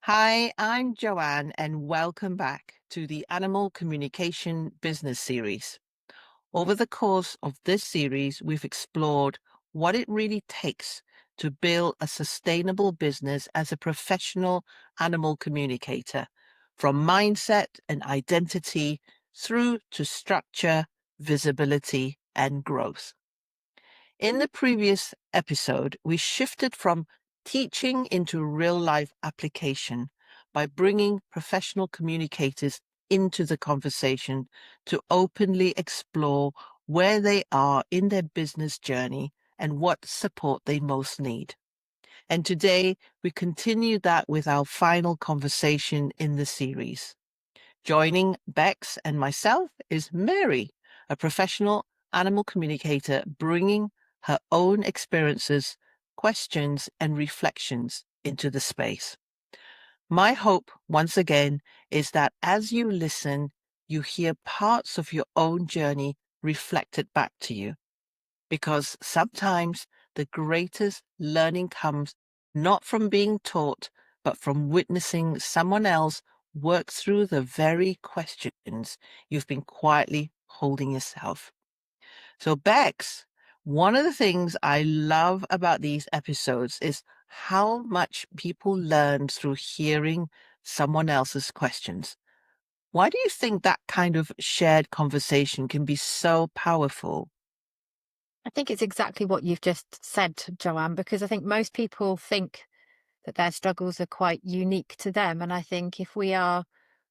Hi, I'm Joanne, and welcome back to the Animal Communication Business Series. Over the course of this series, we've explored what it really takes to build a sustainable business as a professional animal communicator, from mindset and identity through to structure, visibility, and growth. In the previous episode, we shifted from teaching into real life application by bringing professional communicators into the conversation to openly explore where they are in their business journey and what support they most need. And today, we continue that with our final conversation in the series. Joining Bex and myself is Mary, a professional animal communicator bringing her own experiences, questions, and reflections into the space. My hope, once again, is that as you listen, you hear parts of your own journey reflected back to you. Because sometimes the greatest learning comes not from being taught, but from witnessing someone else work through the very questions you've been quietly holding yourself. So, Bex, one of the things I love about these episodes is how much people learn through hearing someone else's questions. Why do you think that kind of shared conversation can be so powerful? I think it's exactly what you've just said, Joanne, because I think most people think that their struggles are quite unique to them. And I think if we are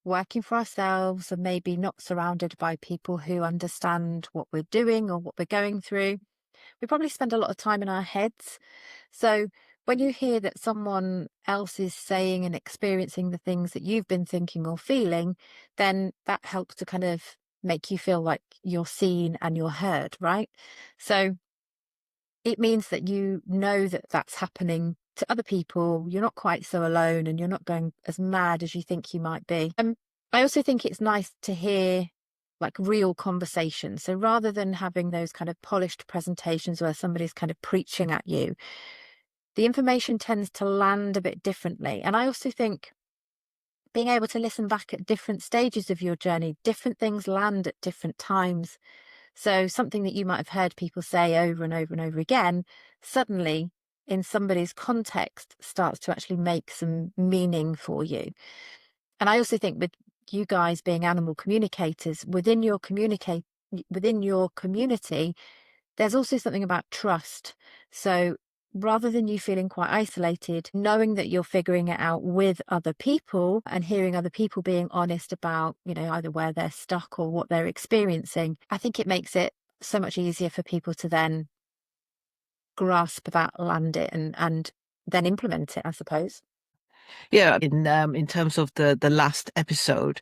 working for ourselves and maybe not surrounded by people who understand what we're doing or what we're going through, we probably spend a lot of time in our heads. So when you hear that someone else is saying and experiencing the things that you've been thinking or feeling, then that helps to kind of make you feel like you're seen and you're heard, right? So it means that you know that that's happening to other people. You're not quite so alone and you're not going as mad as you think you might be. I also think it's nice to hear like real conversations. So rather than having those kind of polished presentations where somebody's kind of preaching at you, the information tends to land a bit differently. And I also think being able to listen back at different stages of your journey, different things land at different times. So something that you might have heard people say over and over and over again, suddenly in somebody's context starts to actually make some meaning for you. And I also think with you guys being animal communicators within your community, there's also something about trust. So rather than you feeling quite isolated, knowing that you're figuring it out with other people and hearing other people being honest about, either where they're stuck or what they're experiencing, I think it makes it so much easier for people to then grasp that, land it and then implement it, I suppose. Yeah, in terms of the last episode,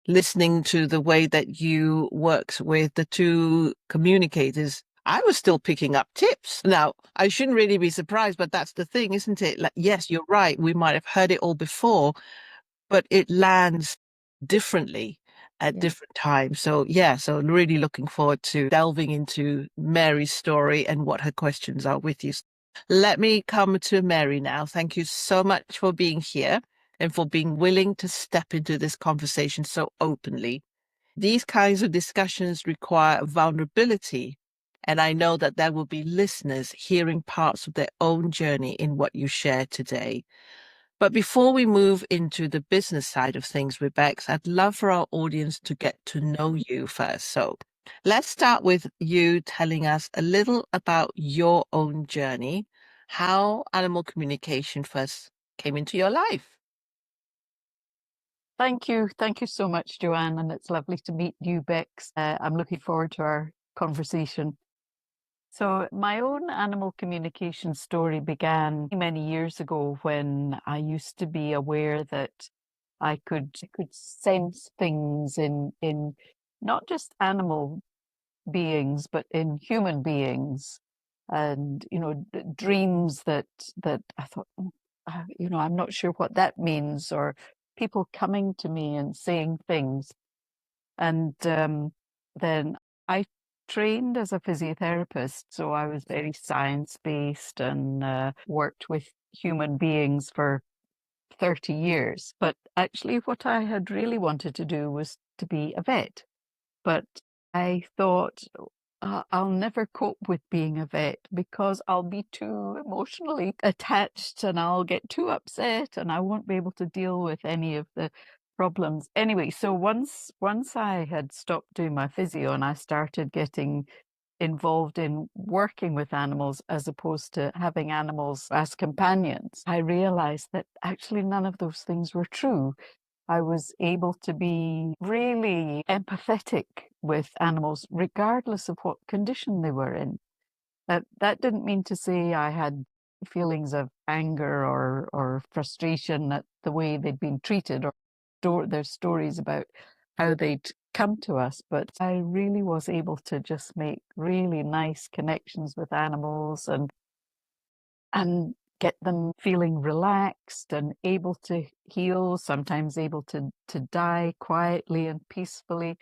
listening to the way that you worked with the two communicators, I was still picking up tips. Now, I shouldn't really be surprised, but that's the thing, isn't it? Like, yes, you're right. We might have heard it all before, but it lands differently at Yeah. different times. So, yeah, so really looking forward to delving into Mary's story and what her questions are with you. Let me come to Mary now. Thank you so much for being here and for being willing to step into this conversation so openly. These kinds of discussions require vulnerability. And I know that there will be listeners hearing parts of their own journey in what you share today. But before we move into the business side of things, Rebecca, I'd love for our audience to get to know you first. So let's start with you telling us a little about your own journey, how animal communication first came into your life. Thank you. Thank you so much, Joanne. And it's lovely to meet you, Bex. I'm looking forward to our conversation. So, my own animal communication story began many years ago when I used to be aware that I could sense things in not just animal beings, but in human beings, and dreams that I thought, I'm not sure what that means, or people coming to me and saying things. And then I trained as a physiotherapist, so I was very science based and worked with human beings for 30 years. But actually, what I had really wanted to do was to be a vet. But I thought, I'll never cope with being a vet because I'll be too emotionally attached and I'll get too upset and I won't be able to deal with any of the problems. Anyway, so once I had stopped doing my physio and I started getting involved in working with animals as opposed to having animals as companions, I realized that actually none of those things were true. I was able to be really empathetic with animals, regardless of what condition they were in. That didn't mean to say I had feelings of anger or frustration at the way they'd been treated or their stories about how they'd come to us, but I really was able to just make really nice connections with animals and get them feeling relaxed and able to heal, sometimes able to die quietly and peacefully.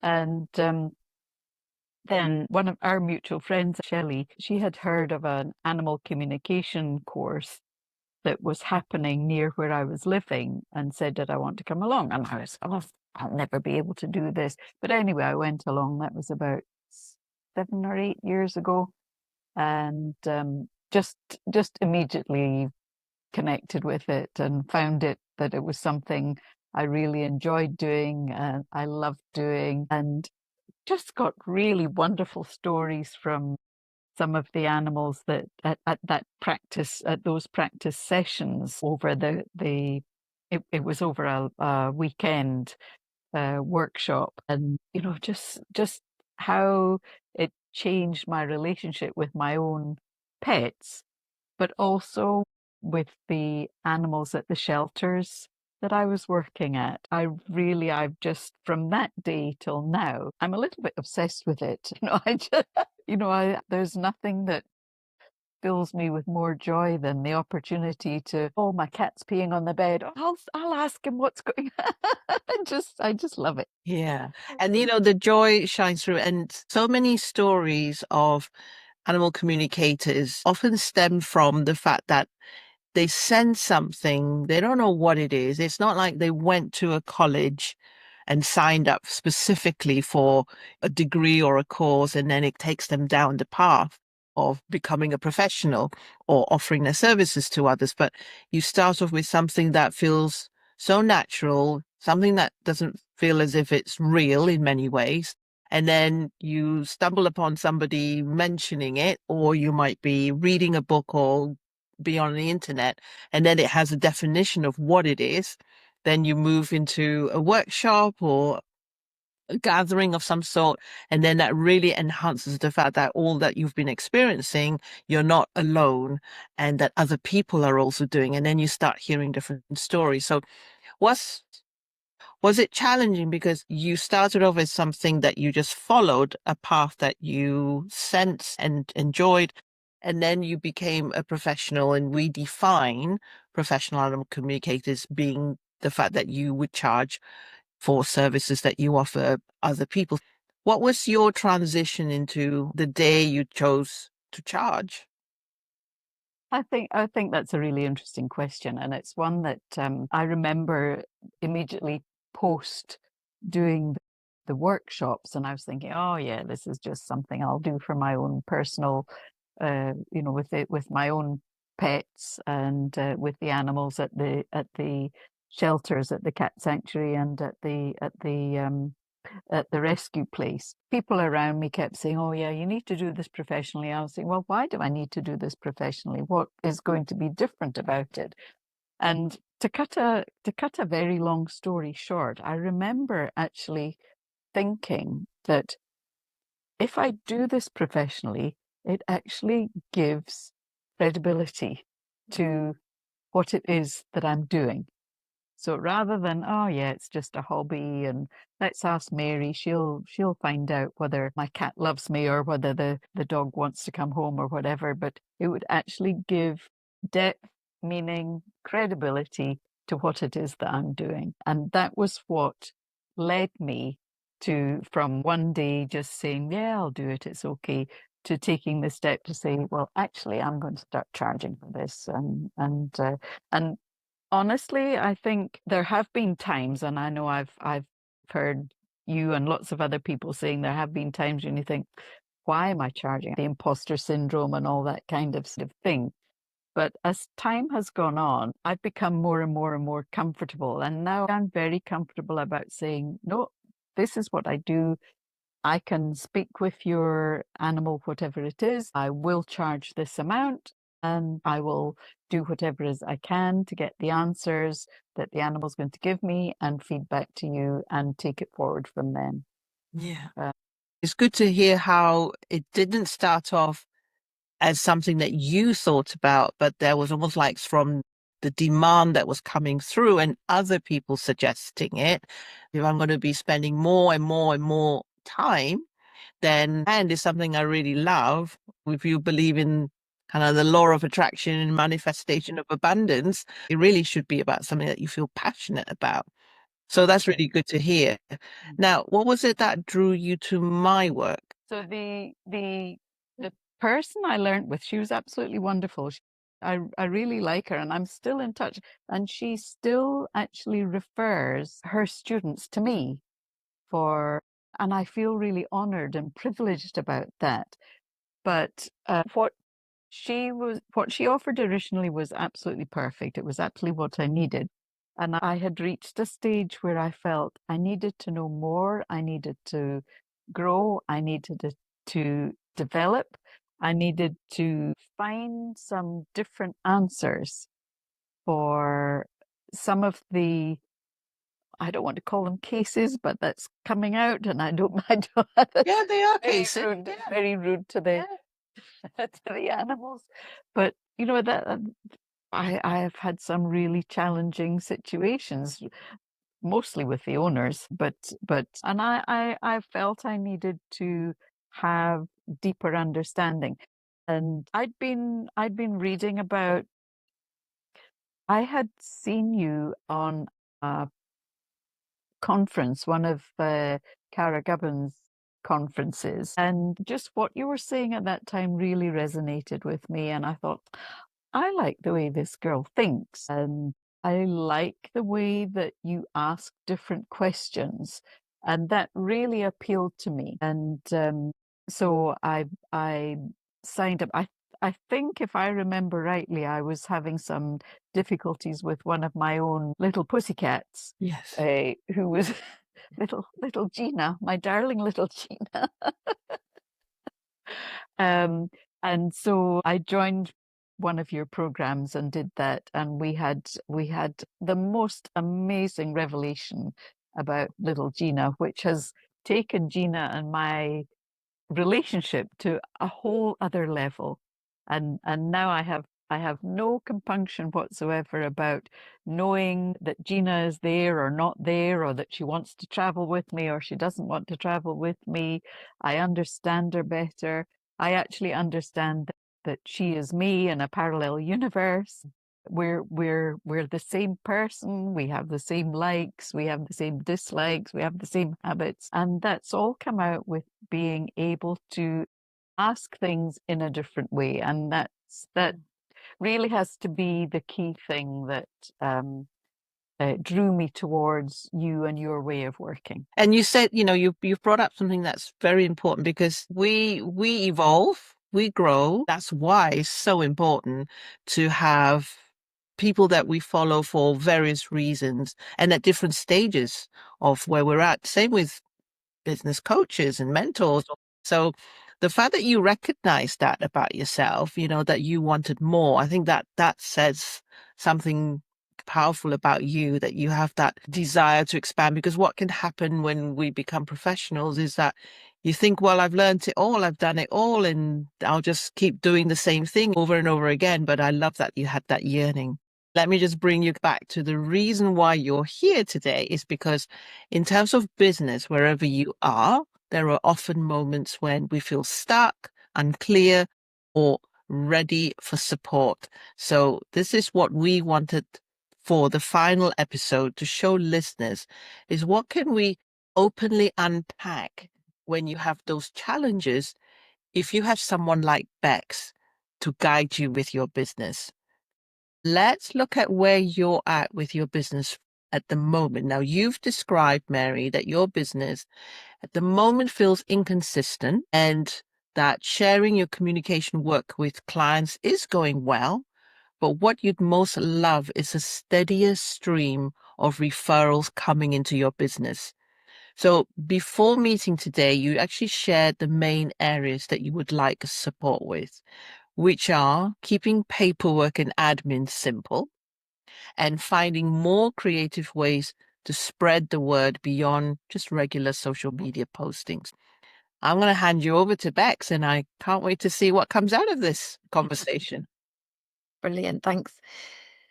And then one of our mutual friends, Shelley, she had heard of an animal communication course that was happening near where I was living and said, did I want to come along? And I was, oh, I'll never be able to do this. But anyway, I went along. That was about 7 or 8 years ago. And just immediately connected with it and found that it was something I really enjoyed doing and I loved doing, and just got really wonderful stories from some of the animals that at those practice sessions over it was over a weekend workshop, and just how it changed my relationship with my own pets, but also with the animals at the shelters that I was working at. I've just, from that day till now, I'm a little bit obsessed with it. I just, there's nothing that fills me with more joy than the opportunity to, oh, my cat's peeing on the bed. Oh, I'll ask him what's going on. I just love it. Yeah. And the joy shines through. And so many stories of animal communicators often stem from the fact that they send something, they don't know what it is. It's not like they went to a college and signed up specifically for a degree or a course, and then it takes them down the path of becoming a professional or offering their services to others. But you start off with something that feels so natural, something that doesn't feel as if it's real in many ways. And then you stumble upon somebody mentioning it, or you might be reading a book or be on the internet, and then it has a definition of what it is. Then you move into a workshop or a gathering of some sort, and then that really enhances the fact that all that you've been experiencing, you're not alone, and that other people are also doing. And then you start hearing different stories. So what's was it challenging because you started off as something that you just followed, a path that you sensed and enjoyed, and then you became a professional, and we define professional animal communicators being the fact that you would charge for services that you offer other people. What was your transition into the day you chose to charge? I think that's a really interesting question, and it's one that I remember immediately post doing the workshops, and I was thinking, oh yeah, this is just something I'll do for my own personal, with my own pets and with the animals at the shelters, at the cat sanctuary, and at the rescue place. People around me kept saying, oh yeah, you need to do this professionally. I was saying, well, why do I need to do this professionally? What is going to be different about it? And to cut a very long story short, I remember actually thinking that if I do this professionally, it actually gives credibility to what it is that I'm doing. So rather than, oh yeah, it's just a hobby and let's ask Mary, she'll find out whether my cat loves me or whether the dog wants to come home or whatever, but it would actually give depth, meaning, credibility to what it is that I'm doing. And that was what led me to, from one day just saying, yeah, I'll do it, it's okay, to taking the step to say, well, actually, I'm going to start charging for this. And Honestly, I think there have been times, and I know I've heard you and lots of other people saying there have been times when you think, why am I charging? The imposter syndrome and all that kind of thing. But as time has gone on, I've become more and more and more comfortable. And now I'm very comfortable about saying, no, this is what I do. I can speak with your animal, whatever it is. I will charge this amount and I will do whatever is I can to get the answers that the animal's going to give me and feedback to you and take it forward from then. Yeah. It's good to hear how it didn't start off as something that you thought about, but there was almost like from the demand that was coming through and other people suggesting it. If I'm going to be spending more and more and more time, then and is something I really love. If you believe in kind of the law of attraction and manifestation of abundance, it really should be about something that you feel passionate about. So that's really good to hear. Now, what was it that drew you to my work? So the person I learned with, she was absolutely wonderful. I really like her, and I'm still in touch. And she still actually refers her students to me for, and I feel really honored and privileged about that. But what she offered originally was absolutely perfect. It was absolutely what I needed. And I had reached a stage where I felt I needed to know more. I needed to grow. I needed to develop. I needed to find some different answers for some of the, I don't want to call them cases, but that's coming out, and I don't mind. Yeah, they are Very cases. rude, Yeah. very rude to the to the animals. But you know that I have had some really challenging situations, mostly with the owners. But and I felt I needed to have deeper understanding. And I'd been reading about. I had seen you on a conference, one of Cara Gubbin's conferences, and just what you were saying at that time really resonated with me. And I thought, I like the way this girl thinks, and I like the way that you ask different questions, and that really appealed to me. And so I signed up. I think if I remember rightly, I was having some difficulties with one of my own little pussycats, Yes. who was little Gina, my darling little Gina. Um, and so I joined one of your programs and did that, and we had the most amazing revelation about little Gina, which has taken Gina and my relationship to a whole other level. And now I have no compunction whatsoever about knowing that Gina is there or not there, or that she wants to travel with me or she doesn't want to travel with me. I understand her better. I actually understand that she is me in a parallel universe. We're the same person. We have the same likes, we have the same dislikes, we have the same habits, and that's all come out with being able to ask things in a different way. And that really has to be the key thing that drew me towards you and your way of working. And you said, you've brought up something that's very important because we evolve, we grow. That's why it's so important to have people that we follow for various reasons and at different stages of where we're at. Same with business coaches and mentors. So the fact that you recognize that about yourself, that you wanted more, I think that says something powerful about you, that you have that desire to expand. Because what can happen when we become professionals is that you think, well, I've learned it all, I've done it all, and I'll just keep doing the same thing over and over again. But I love that you had that yearning. Let me just bring you back to the reason why you're here today is because in terms of business, wherever you are, there are often moments when we feel stuck, unclear, or ready for support. So this is what we wanted for the final episode to show listeners is what can we openly unpack when you have those challenges if you have someone like Bex to guide you with your business. Let's look at where you're at with your business at the moment. Now, you've described, Mary, that your business at the moment feels inconsistent and that sharing your communication work with clients is going well. But what you'd most love is a steadier stream of referrals coming into your business. So before meeting today, you actually shared the main areas that you would like support with, which are keeping paperwork and admin simple and finding more creative ways to spread the word beyond just regular social media postings. I'm going to hand you over to Bex, and I can't wait to see what comes out of this conversation. Brilliant, thanks.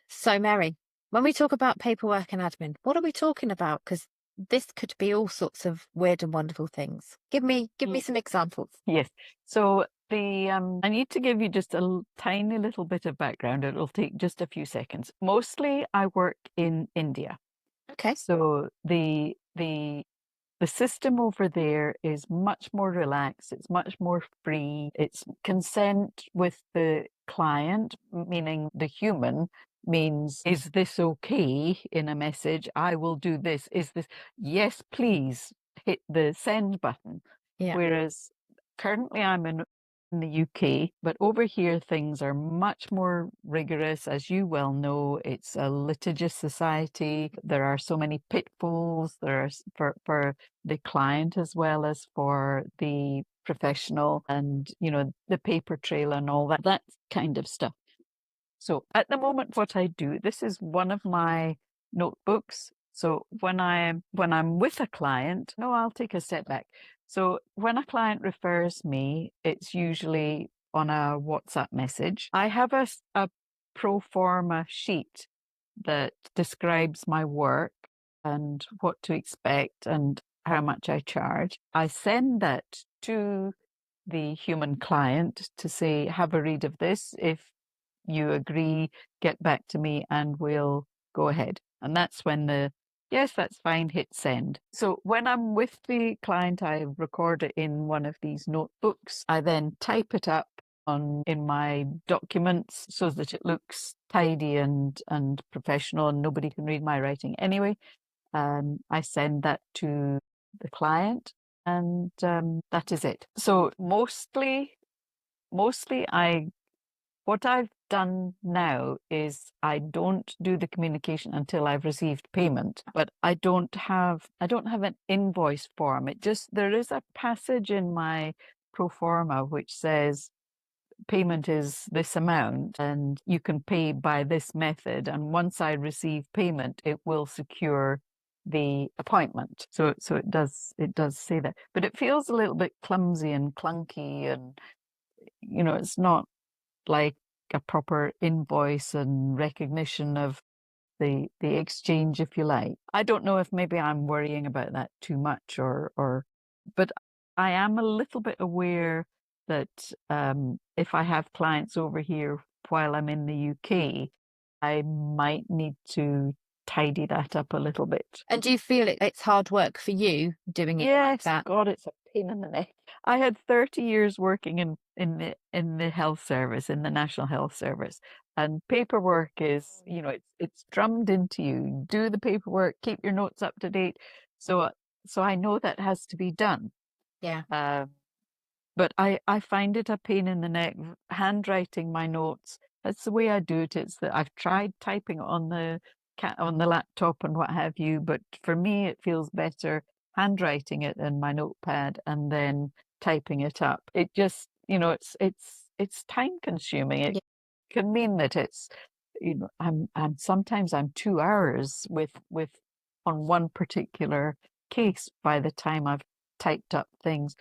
So, Mary, when we talk about paperwork and admin, what are we talking about? Because this could be all sorts of weird and wonderful things. Give me some examples. Yes. So I need to give you just a tiny little bit of background. It'll take just a few seconds. Mostly I work in India. Okay. So the system over there is much more relaxed. It's much more free. It's consent with the client, meaning the human, means, is this okay in a message? I will do this. Is this, yes, please hit the send button. Yeah. Whereas currently I'm in the UK, but over here things are much more rigorous. As you well know, it's a litigious society. There are so many pitfalls. There are for the client as well as for the professional, and the paper trail and all that kind of stuff. So at the moment, what I do, this is one of my notebooks. So when I'm with a client, no, I'll take a step back. So when a client refers me, it's usually on a WhatsApp message. I have a pro forma sheet that describes my work and what to expect and how much I charge. I send that to the human client to say, have a read of this. If you agree, get back to me and we'll go ahead. And that's when yes, that's fine, hit send. So when I'm with the client, I record it in one of these notebooks. I then type it up in my documents so that it looks tidy and professional and nobody can read my writing anyway. I send that to the client and that is it. So mostly what I've done now is I don't do the communication until I've received payment, but I don't have an invoice form. There is a passage in my pro forma which says payment is this amount and you can pay by this method, and once I receive payment it will secure the appointment. So it does say that, but it feels a little bit clumsy and clunky, and it's not like a proper invoice and recognition of the exchange, if you like. I don't know if maybe I'm worrying about that too much but I am a little bit aware that if I have clients over here while I'm in the UK, I might need to tidy that up a little bit. And do you feel it's hard work for you doing it like Yes, that? God, it's a pain in the neck. I had 30 years working in the health service, in the National Health Service, and paperwork is, it's drummed into you. Do the paperwork, keep your notes up to date. So I know that has to be done. Yeah. But I find it a pain in the neck handwriting my notes. That's the way I do it. It's that I've tried typing it on the laptop and what have you, but for me it feels better handwriting it in my notepad and then typing it up. It just, it's time consuming. It can mean that it's, I'm sometimes I'm 2 hours with on one particular case by the time I've typed up things.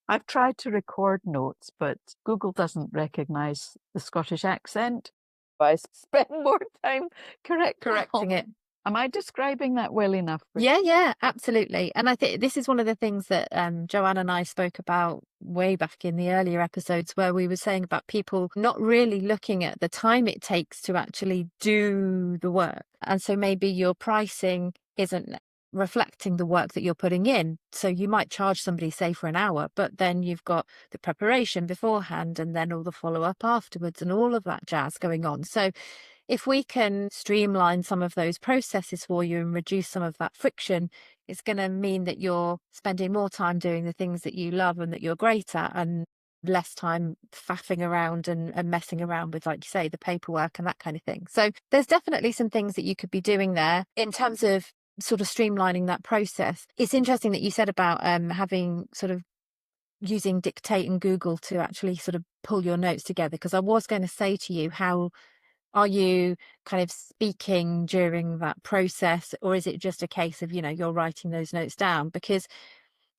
I've tried to record notes, but Google doesn't recognize the Scottish accent. I spend more time correcting it. Am I describing that well enough? Yeah, absolutely. And I think this is one of the things that Joanne and I spoke about way back in the earlier episodes, where we were saying about people not really looking at the time it takes to actually do the work. And so maybe your pricing isn't reflecting the work that you're putting in. So you might charge somebody, say, for an hour, but then you've got the preparation beforehand and then all the follow up afterwards and all of that jazz going on. So if we can streamline some of those processes for you and reduce some of that friction, it's going to mean that you're spending more time doing the things that you love and that you're great at, and less time faffing around and messing around with, like you say, the paperwork and that kind of thing. So there's definitely some things that you could be doing there in terms of sort of streamlining that process. It's interesting that you said about having sort of using Dictate and Google to actually sort of pull your notes together, because I was going to say to you, how are you kind of speaking during that process, or is it just a case of, you're writing those notes down? Because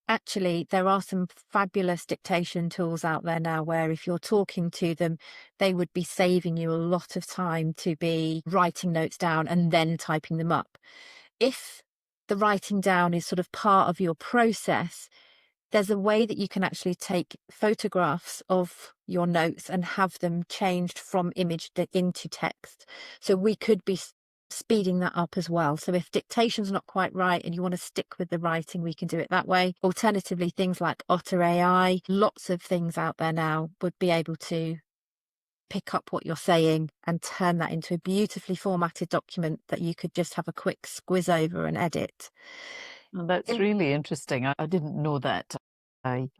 actually there are some fabulous dictation tools out there now where if you're talking to them, they would be saving you a lot of time to be writing notes down and then typing them up. If the writing down is sort of part of your process, there's a way that you can actually take photographs of your notes and have them changed from image into text. So we could be speeding that up as well. So if dictation's not quite right and you want to stick with the writing, we can do it that way. Alternatively, things like Otter AI, lots of things out there now would be able to pick up what you're saying and turn that into a beautifully formatted document that you could just have a quick squiz over and edit. Well, that's really interesting. I didn't know that.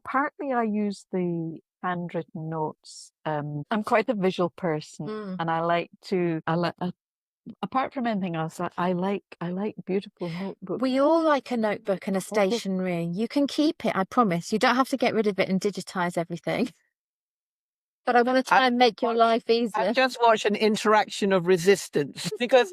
Partly I use the handwritten notes. I'm quite a visual person, and I like to. Apart from anything else, I like beautiful notebooks. We all like a notebook and a stationery. You can keep it, I promise. You don't have to get rid of it and digitize everything. But I want to try and make your life easier. I've just watched an interaction of resistance because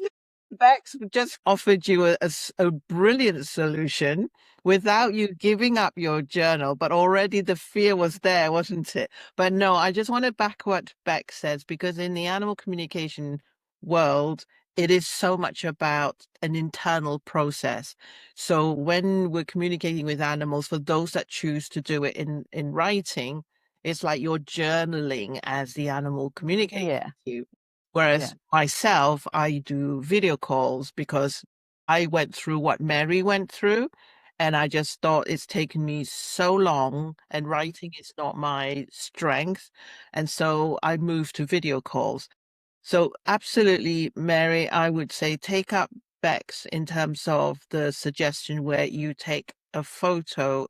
Bex just offered you a brilliant solution without you giving up your journal, but already the fear was there, wasn't it? But no, I just want to back what Bex says, because in the animal communication world, it is so much about an internal process. So when we're communicating with animals, for those that choose to do it in writing, it's like you're journaling as the animal communicates with you. Whereas myself, I do video calls because I went through what Mary went through. And I just thought it's taken me so long, and writing is not my strength. And so I moved to video calls. So absolutely, Mary, I would say take up Bex in terms of the suggestion where you take a photo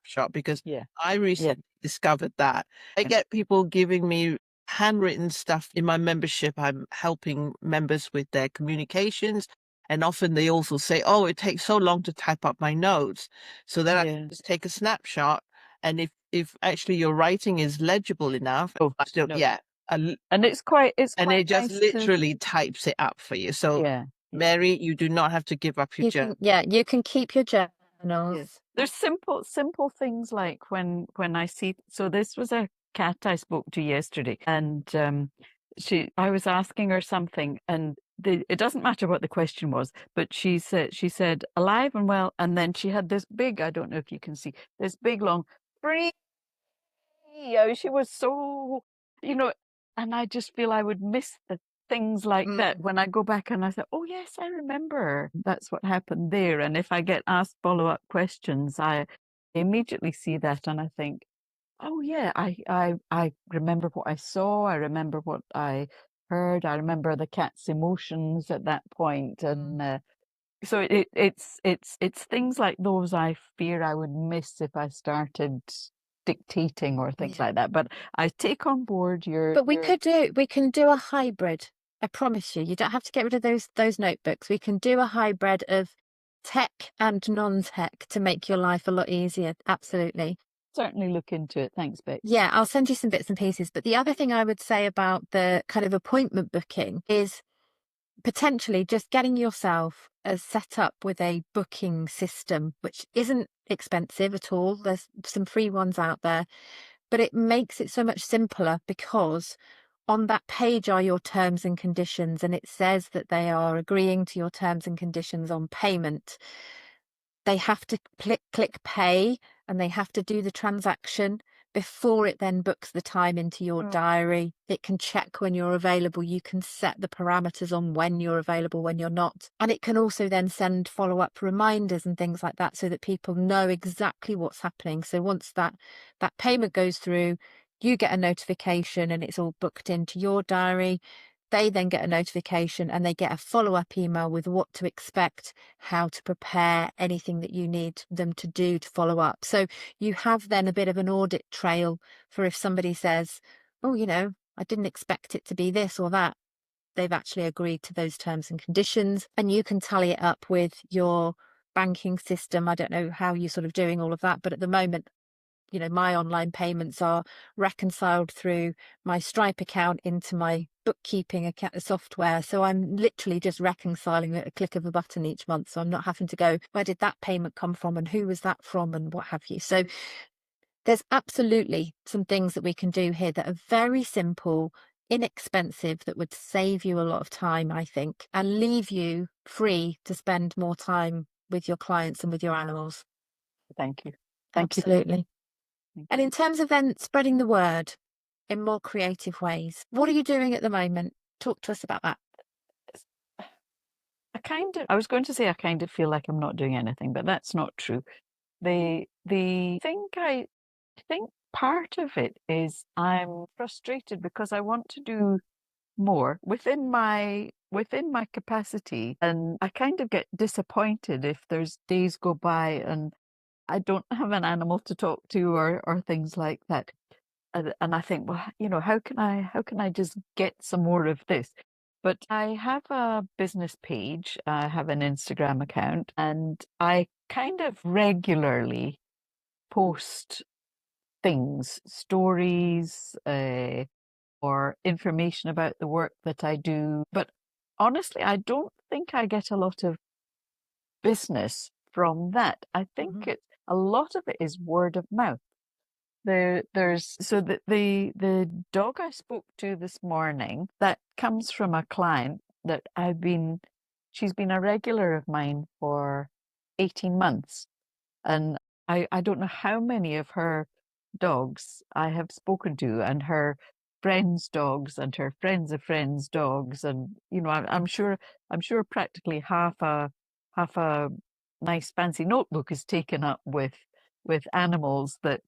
shot, because I recently discovered that. I get people giving me handwritten stuff in my membership. I'm helping members with their communications. And often they also say, oh, it takes so long to type up my notes. So then I just take a snapshot. And if actually your writing is legible enough, and it's quite and it just nice literally types it up for you. So Mary, you do not have to give up your journal. You can keep your journals. There's simple things like when I see. So this was a cat I spoke to yesterday, and I was asking her something, and it doesn't matter what the question was, but she said alive and well, and then she had this big, I don't know if you can see, this big long free. She was so, and I just feel I would miss the things like that when I go back and I say, oh yes, I remember that's what happened there. And if I get asked follow-up questions, I immediately see that and I think, oh yeah, I remember what I saw, I remember what I heard, I remember the cat's emotions at that point, and so it's things like those I fear I would miss if I started dictating or things like that. But I take on board your. But we can do a hybrid. I promise you, you don't have to get rid of those notebooks. We can do a hybrid of tech and non-tech to make your life a lot easier. Absolutely. Certainly look into it. Thanks, Beck. Yeah, I'll send you some bits and pieces. But the other thing I would say about the kind of appointment booking is potentially just getting yourself set up with a booking system, which isn't expensive at all. There's some free ones out there, but it makes it so much simpler because on that page are your terms and conditions, and it says that they are agreeing to your terms and conditions on payment. They have to click pay, and they have to do the transaction before it then books the time into your diary. It can check when you're available. You can set the parameters on when you're available, when you're not. And it can also then send follow-up reminders and things like that so that people know exactly what's happening. So once that payment goes through, you get a notification and it's all booked into your diary. They then get a notification and they get a follow-up email with what to expect, how to prepare, anything that you need them to do to follow up. So you have then a bit of an audit trail for if somebody says, oh, I didn't expect it to be this or that. They've actually agreed to those terms and conditions, and you can tally it up with your banking system. I don't know how you're sort of doing all of that, but at the moment, my online payments are reconciled through my Stripe account into my bookkeeping account software. So I'm literally just reconciling at a click of a button each month. So I'm not having to go, where did that payment come from and who was that from and what have you. So there's absolutely some things that we can do here that are very simple, inexpensive, that would save you a lot of time, I think, and leave you free to spend more time with your clients and with your animals. Thank you. Thank you. Absolutely. Thank And in terms of then spreading the word in more creative ways, what are you doing at the moment? Talk to us about that. I was going to say I kind of feel like I'm not doing anything, but that's not true. I think part of it is I'm frustrated because I want to do more within my capacity, and I kind of get disappointed if there's days go by and I don't have an animal to talk to or things like that. And I think, well, how can I just get some more of this? But I have a business page, I have an Instagram account, and I kind of regularly post things, stories, or information about the work that I do. But honestly, I don't think I get a lot of business from that. I think a lot of it is word of mouth. The dog I spoke to this morning, that comes from a client that she's been a regular of mine for 18 months. And I don't know how many of her dogs I have spoken to, and her friends' dogs and her friends of friends' dogs. And, I'm sure practically half a nice fancy notebook is taken up with animals that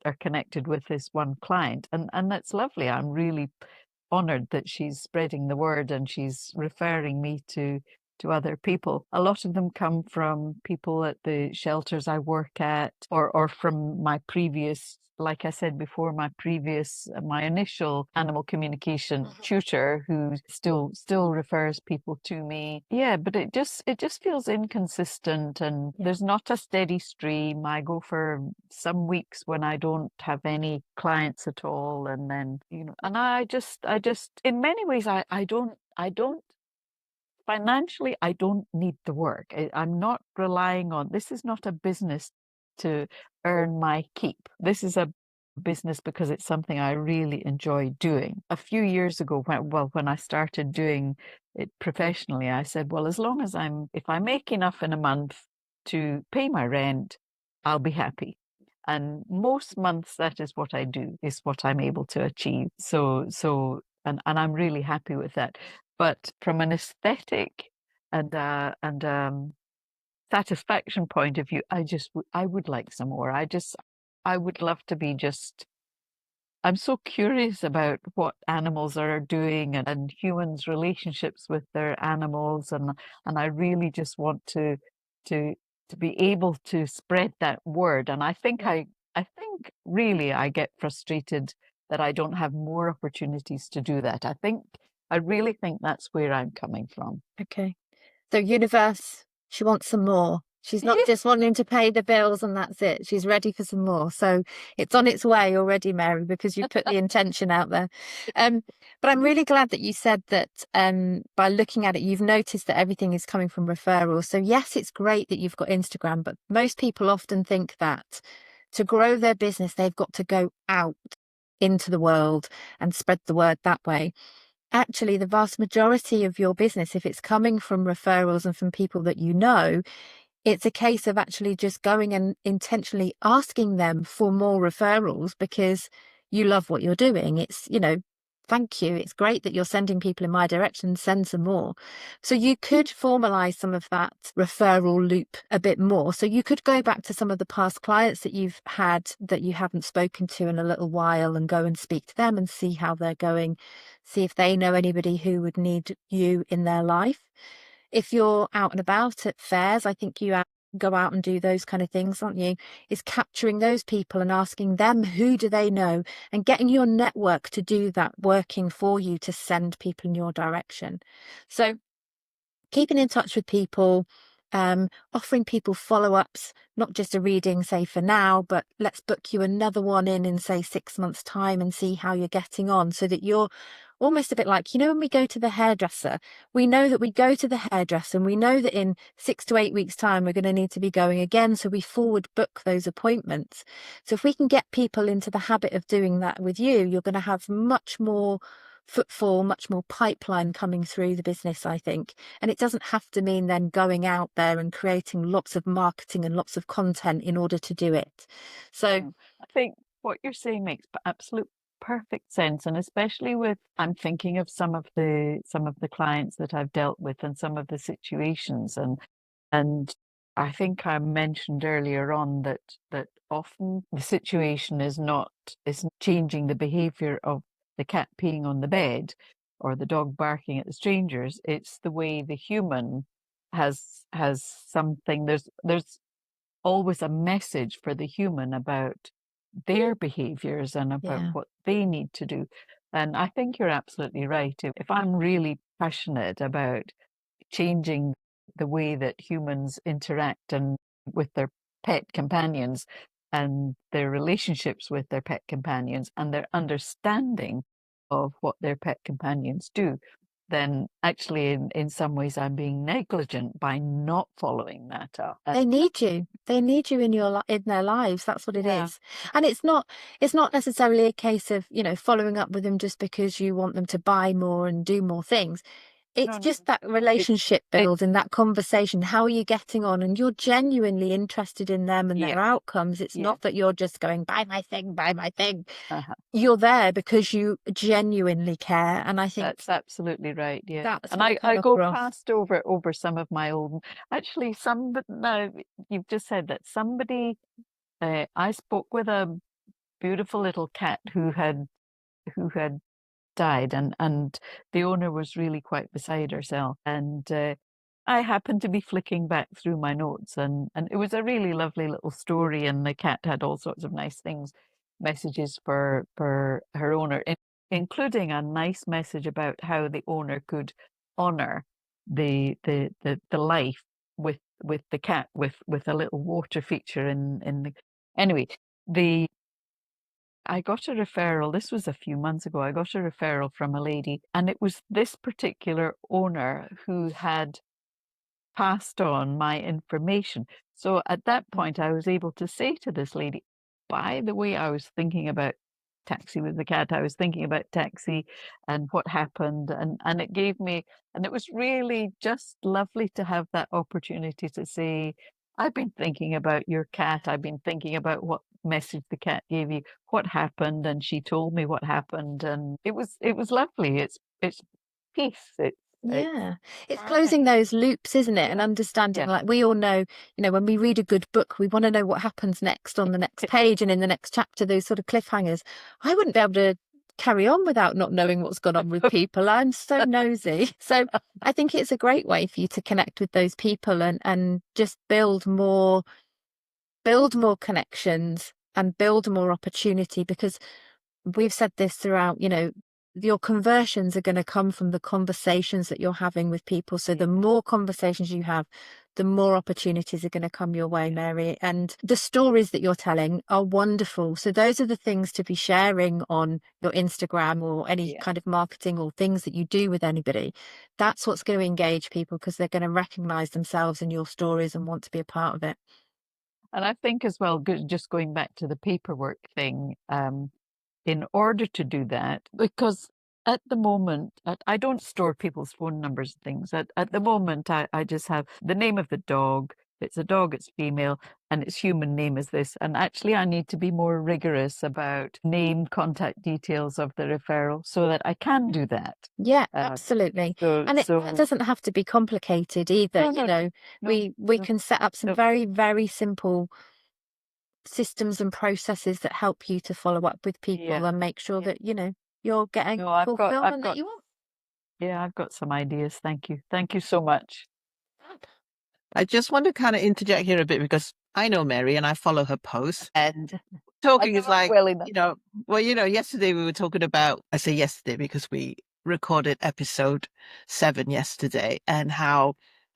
are connected with this one client. And that's lovely. I'm really honored that she's spreading the word and she's referring me to other people. A lot of them come from people at the shelters I work at, or from my previous, like I said before, my initial animal communication tutor, who still refers people to me. Yeah, but it just feels inconsistent, and there's not a steady stream. I go for some weeks when I don't have any clients at all, and then and I just in many ways I don't financially, I don't need the work. I'm not relying on, this is not a business to earn my keep. This is a business because it's something I really enjoy doing. A few years ago, when I started doing it professionally, I said, well, as long as if I make enough in a month to pay my rent, I'll be happy. And most months, that is what I do, is what I'm able to achieve. And I'm really happy with that. But from an aesthetic and satisfaction point of view, I would like some more. I would love to be just. I'm so curious about what animals are doing, and humans' relationships with their animals, and I really just want to be able to spread that word. And I think really I get frustrated that I don't have more opportunities to do that. I really think that's where I'm coming from. Okay. So universe, she wants some more. She's not just wanting to pay the bills and that's it. She's ready for some more. So it's on its way already, Mary, because you put the intention out there. But I'm really glad that you said that by looking at it, you've noticed that everything is coming from referrals. So yes, it's great that you've got Instagram, but most people often think that to grow their business, they've got to go out into the world and spread the word that way. Actually, the vast majority of your business, if it's coming from referrals and from people that it's a case of actually just going and intentionally asking them for more referrals because you love what you're doing. It's, thank you. It's great that you're sending people in my direction. Send some more. So you could formalize some of that referral loop a bit more. So you could go back to some of the past clients that you've had that you haven't spoken to in a little while and go and speak to them and see how they're going. See if they know anybody who would need you in their life. If you're out and about at fairs, I think you go out and do those kind of things, aren't you? Is capturing those people and asking them who do they know and getting your network to do that, working for you to send people in your direction. So keeping in touch with people, offering people follow-ups, not just a reading, say for now, but let's book you another one in say 6 months' time and see how you're getting on, so that you're almost a bit like, when we go to the hairdresser, we know that we go to the hairdresser and we know that in 6 to 8 weeks' time we're going to need to be going again, so we forward book those appointments. So if we can get people into the habit of doing that with you, you're going to have much more footfall, much more pipeline coming through the business, I think. And it doesn't have to mean then going out there and creating lots of marketing and lots of content in order to do it. So I think what you're saying makes absolute perfect sense, and especially I'm thinking of some of the clients that I've dealt with and some of the situations, and I think I mentioned earlier on that often the situation is not changing the behavior of the cat peeing on the bed or the dog barking at the strangers. It's the way the human has something. There's always a message for the human about their behaviors and about yeah, what they need to do. And I think you're absolutely right. If I'm really passionate about changing the way that humans interact and with their pet companions and their relationships with their pet companions and their understanding of what their pet companions do, then actually in some ways I'm being negligent by not following that up. they need you. They need you in in their lives. That's what it Yeah. is. And it's not necessarily a case of, following up with them just because you want them to buy more and do more things. It's No, just that relationship build and that conversation. How are you getting on? And you're genuinely interested in them and yeah, their outcomes. It's yeah. not that you're just going, buy my thing, buy my thing. Uh-huh. You're there because you genuinely care. And I think That's absolutely right. Yeah. that's And going to come I go across. past over some of my old, actually some, but now you've just said that somebody, I spoke with a beautiful little cat who had died, and the owner was really quite beside herself, and I happened to be flicking back through my notes, and it was a really lovely little story, and the cat had all sorts of nice things, messages for her owner, including a nice message about how the owner could honor the life with the cat, with a little water feature in the anyway. the I got a referral. This was a few months ago. I got a referral from a lady, and it was this particular owner who had passed on my information. So at that point, I was able to say to this lady, by the way, I was thinking about Taxi with the Cat. I was thinking about Taxi and what happened. And it gave me, and it was really just lovely to have that opportunity to say, I've been thinking about your cat. I've been thinking about what message the cat gave you, what happened, and she told me what happened. And it was lovely. It's peace. It's Yeah, it's perfect. closing those loops, isn't it? And Yeah. understanding, Yeah. like we all know, when we read a good book, we want to know what happens next on the next page and in the next chapter, those sort of cliffhangers. I wouldn't be able to carry on without not knowing what's gone on with people. I'm so nosy. So I think it's a great way for you to connect with those people and just build more connections and build more opportunity, because we've said this throughout, your conversions are going to come from the conversations that you're having with people. So the more conversations you have, the more opportunities are going to come your way, Mary. And the stories that you're telling are wonderful. So those are the things to be sharing on your Instagram or any kind of marketing or things that you do with anybody. That's what's going to engage people, because they're going to recognize themselves in your stories and want to be a part of it. And I think as well, just going back to the paperwork thing, in order to do that, because at the moment, I don't store people's phone numbers and things. At the moment, I just have the name of the dog, it's a dog, it's female, and its human name is this. And actually, I need to be more rigorous about name, contact details of the referral so that I can do that. Yeah, absolutely. And it doesn't have to be complicated either. No, we can set up some no. very, very simple systems and processes that help you to follow up with people and make sure that, you're getting fulfillment that you want. Yeah, I've got some ideas. Thank you. Thank you so much. I just want to kind of interject here a bit because I know Mary and I follow her posts, and talking is like, yesterday we were talking about, I say yesterday because we recorded episode 7 yesterday, and how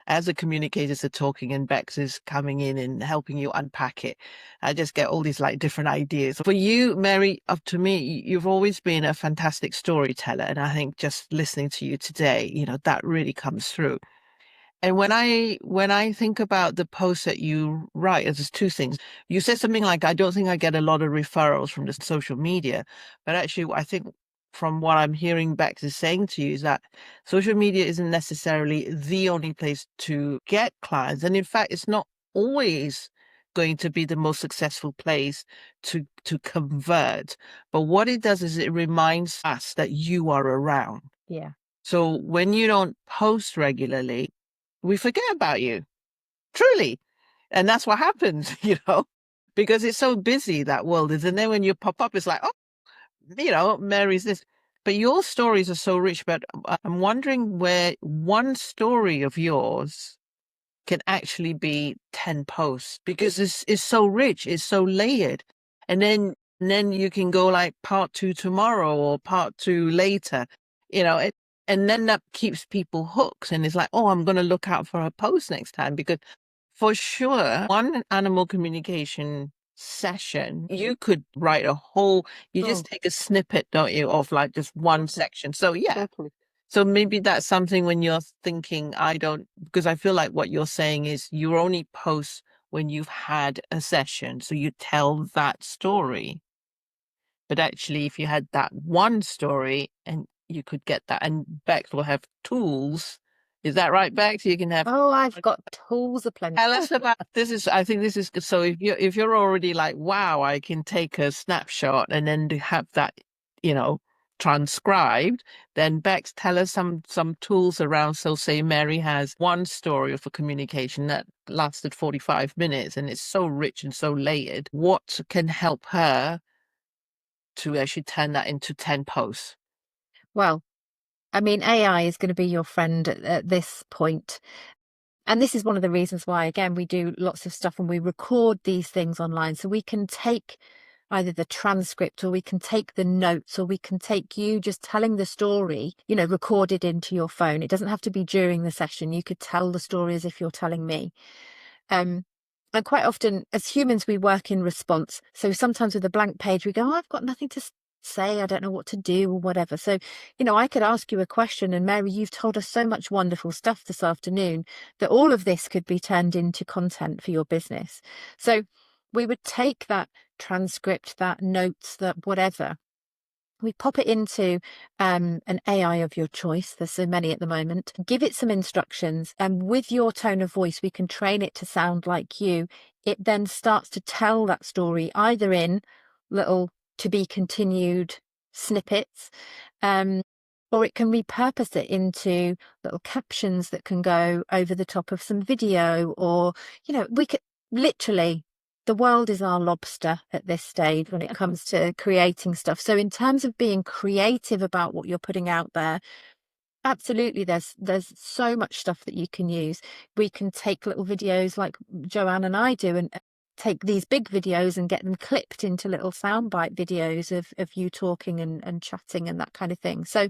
as the communicators are talking and Bex is coming in and helping you unpack it, I just get all these like different ideas. For you, Mary, up to me, you've always been a fantastic storyteller. And I think just listening to you today, that really comes through. And when I think about the post that you write, there's two things. You said something like, I don't think I get a lot of referrals from the social media, but actually I think from what I'm hearing Bex is saying to you is that social media isn't necessarily the only place to get clients. And in fact, it's not always going to be the most successful place to convert. But what it does is it reminds us that you are around. Yeah. So when you don't post regularly, we forget about you, truly. And that's what happens, because it's so busy, that world is. And then when you pop up, it's like, oh, Mary's this. But your stories are so rich. But I'm wondering where one story of yours can actually be 10 posts, because it's so rich, it's so layered. And then you can go like part 2 tomorrow or part 2 later, and then that keeps people hooked. And it's like, oh, I'm going to look out for a post next time, because for sure, one animal communication session, you could write a whole, you just take a snippet, don't you, of like just one section. So yeah. Totally. So maybe that's something when you're thinking, because I feel like what you're saying is you only post when you've had a session. So you tell that story. But actually, if you had that one story and you could get that, and Bex will have tools. Is that right, Bex? You can have. Oh, I've got tools aplenty. Tell us about this. I think this is good. So if you're already like, wow, I can take a snapshot and then to have that, transcribed, then Bex, tell us some tools around. So say Mary has one story of a communication that lasted 45 minutes and it's so rich and so layered. What can help her to actually turn that into 10 posts? Well, I mean, AI is going to be your friend at this point. And this is one of the reasons why, again, we do lots of stuff and we record these things online. So we can take either the transcript, or we can take the notes, or we can take you just telling the story, recorded into your phone. It doesn't have to be during the session. You could tell the story as if you're telling me. And quite often as humans, we work in response. So sometimes with a blank page, we go, oh, I've got nothing to say. I don't know what to do or whatever. So, I could ask you a question, and Mary, you've told us so much wonderful stuff this afternoon that all of this could be turned into content for your business. So we would take that transcript, that notes, that whatever, we pop it into an AI of your choice. There's so many at the moment. Give it some instructions, and with your tone of voice, we can train it to sound like you. It then starts to tell that story either in little to be continued snippets, or it can repurpose it into little captions that can go over the top of some video, or, we could literally, the world is our lobster at this stage when it comes to creating stuff. So in terms of being creative about what you're putting out there, absolutely, there's so much stuff that you can use. We can take little videos like Joanne and I do, and take these big videos and get them clipped into little soundbite videos of you talking and chatting and that kind of thing. So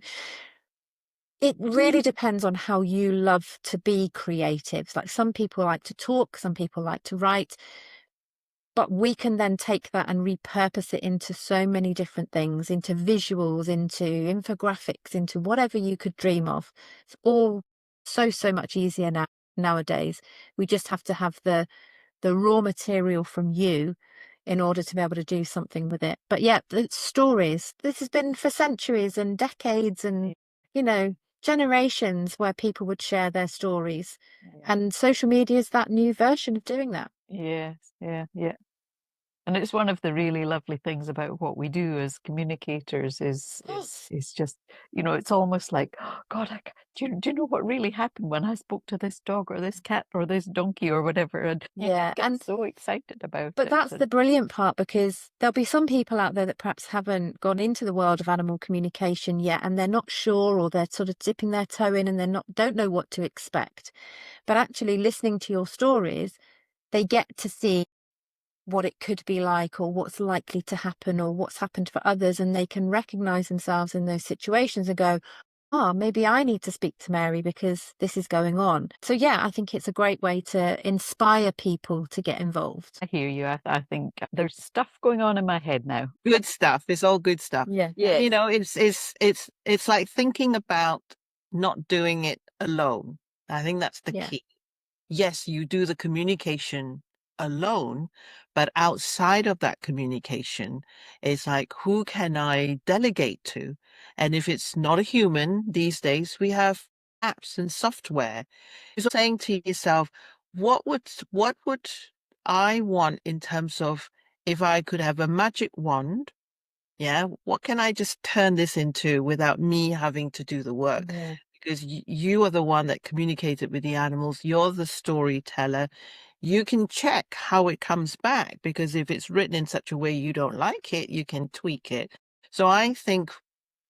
it really depends on how you love to be creative. Like, some people like to talk, some people like to write. But we can then take that and repurpose it into so many different things, into visuals, into infographics, into whatever you could dream of. It's all so much easier nowadays. We just have to have the raw material from you in order to be able to do something with it. But yeah, the stories, this has been for centuries and decades, and generations where people would share their stories. Yeah. And social media is that new version of doing that. Yes, yeah, yeah. And it's one of the really lovely things about what we do as communicators is just, it's almost like, "Oh, God, do you know what really happened when I spoke to this dog or this cat or this donkey or whatever?" And you Yeah. get And so excited about but it. that's the brilliant part, because there'll be some people out there that perhaps haven't gone into the world of animal communication yet, and they're not sure, or they're sort of dipping their toe in and don't know what to expect. But actually listening to your stories, they get to see what it could be like, or what's likely to happen, or what's happened for others, and they can recognize themselves in those situations and go, oh, maybe I need to speak to Mary because this is going on. So yeah, I think it's a great way to inspire people to get involved. I hear you. I think there's stuff going on in my head now. Good stuff. It's all good stuff. Yeah. Yes. It's like thinking about not doing it alone. I think that's the Yeah. key. Yes, you do the communication alone, but outside of that communication, it's like, who can I delegate to? And if it's not a human, these days we have apps and software. You're saying to yourself, what would I want in terms of, if I could have a magic wand? Yeah, what can I just turn this into without me having to do the work? Yeah. Because you are the one that communicated with the animals. You're the storyteller. You can check how it comes back, because if it's written in such a way you don't like it, you can tweak it. So I think,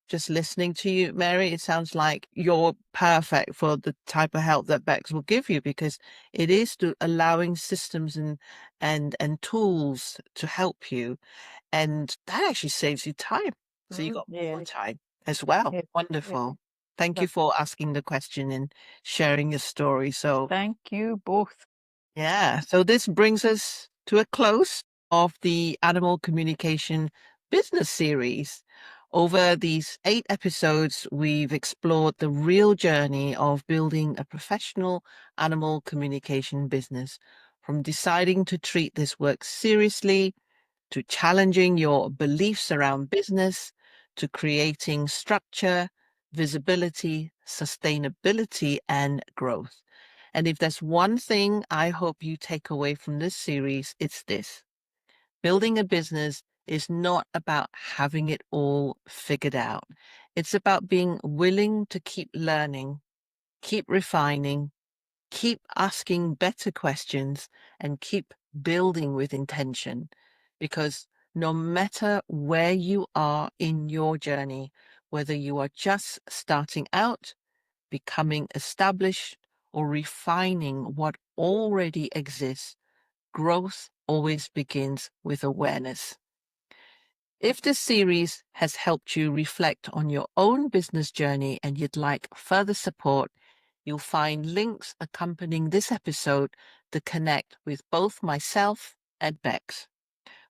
just listening to you, Mary, it sounds like you're perfect for the type of help that Bex will give you, because it is allowing systems and tools to help you. And that actually saves you time. So you got more Yeah. time as well. Yeah. Wonderful. Thank you Love- for asking the question and sharing your story. So Thank you both. yeah, so this brings us to a close of the Animal Communication Business Series. Over these 8 episodes, we've explored the real journey of building a professional animal communication business, from deciding to treat this work seriously, to challenging your beliefs around business, to creating structure, visibility, sustainability, and growth. And if there's one thing I hope you take away from this series, it's this: building a business is not about having it all figured out. It's about being willing to keep learning, keep refining, keep asking better questions, and keep building with intention. Because no matter where you are in your journey, whether you are just starting out, becoming established, or refining what already exists, growth always begins with awareness. If this series has helped you reflect on your own business journey and you'd like further support, you'll find links accompanying this episode to connect with both myself and Bex.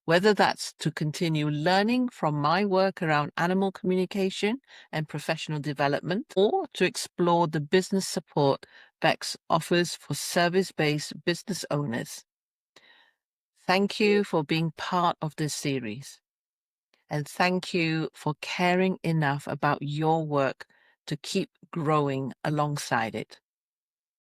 Whether that's to continue learning from my work around animal communication and professional development, or to explore the business support Bex offers for service-based business owners. Thank you for being part of this series. And thank you for caring enough about your work to keep growing alongside it.